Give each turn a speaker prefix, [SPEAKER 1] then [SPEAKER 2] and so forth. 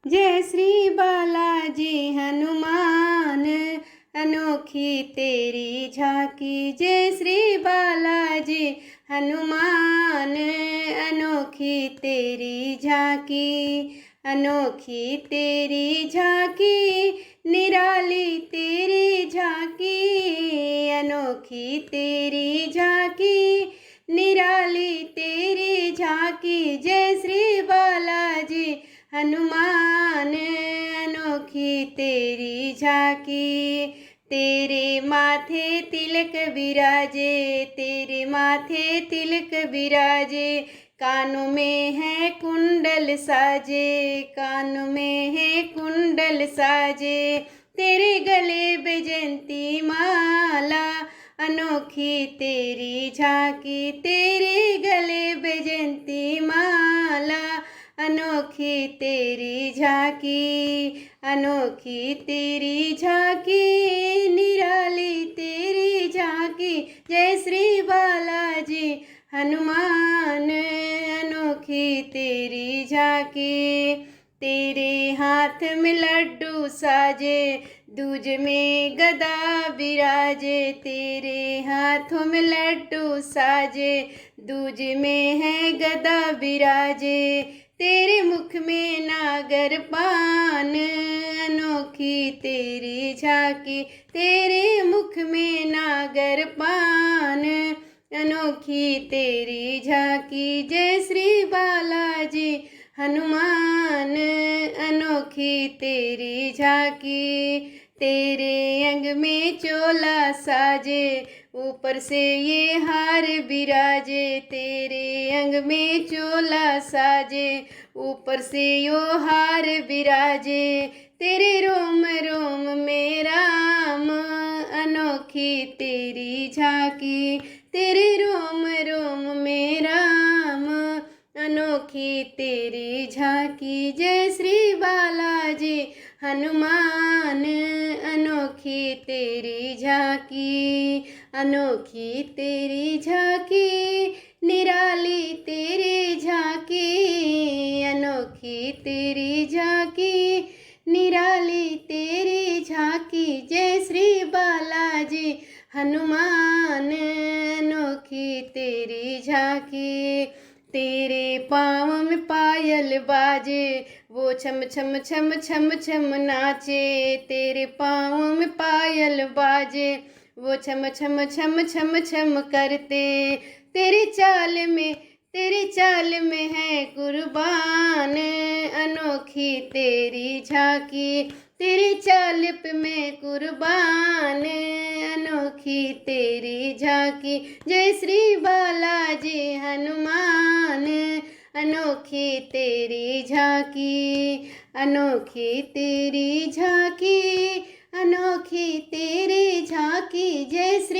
[SPEAKER 1] जय श्री बालाजी हनुमान, अनोखी तेरी झांकी। जय श्री बालाजी हनुमान, अनोखी तेरी झांकी। अनोखी तेरी झांकी, निराली तेरी झांकी। अनोखी तेरी झांकी, निराली तेरी झांकी। जय श्री बालाजी हनुमान, अनोखी तेरी झांकी। तेरे माथे तिलक विराजे, तेरे माथे तिलक विराजे। कानों में है कुंडल साजे, कानों में है कुंडल साजे। तेरे गले बैजंती माला, अनोखी तेरी झांकी। तेरे गले बैजंती माला, अनोखी तेरी झांकी। अनोखी तेरी झांकी, निराली तेरी झांकी। जय श्री बालाजी हनुमान, अनोखी तेरी झांकी। तेरे हाथ में लड्डू साजे, दूज में गदा विराजे। तेरे हाथों में लड्डू साजे, दूज में है गदा विराजे। तेरे मुख में नागर पान, अनोखी तेरी झांकी। तेरे मुख में नागर पान, अनोखी तेरी झांकी। जय श्री बालाजी हनुमान, अनोखी तेरी झांकी। तेरे अंग में चोला साजे, ऊपर से ये हार विराजे। तेरे अंग में चोला साजे, ऊपर से यो हार विराजे। तेरे रोम रोम में राम, अनोखी तेरी झांकी। तेरे रोम रोम में राम, अनोखी तेरी झांकी। जय श्री बालाजी हनुमान, अनोखी तेरी झांकी। अनोखी तेरी झांकी, निराली तेरी झांकी। अनोखी तेरी झांकी, निराली तेरी झांकी। जय श्री बालाजी हनुमान, अनोखी तेरी झांकी। तेरे पाँव में पायल बाजे, वो छम छम छम छम छम नाचे। तेरे पाँव में पायल बाजे, वो छम छम छम छम छम करते। तेरी चाल में है कुर्बान, अनोखी तेरी झांकी। तेरी चाल पे मैं कुर्बान, अनोखी तेरी झांकी। जय श्री बालाजी हनुमान, अनोखी तेरी झांकी। अनोखी तेरी झांकी, अनोखी तेरी झांकी। जय श्री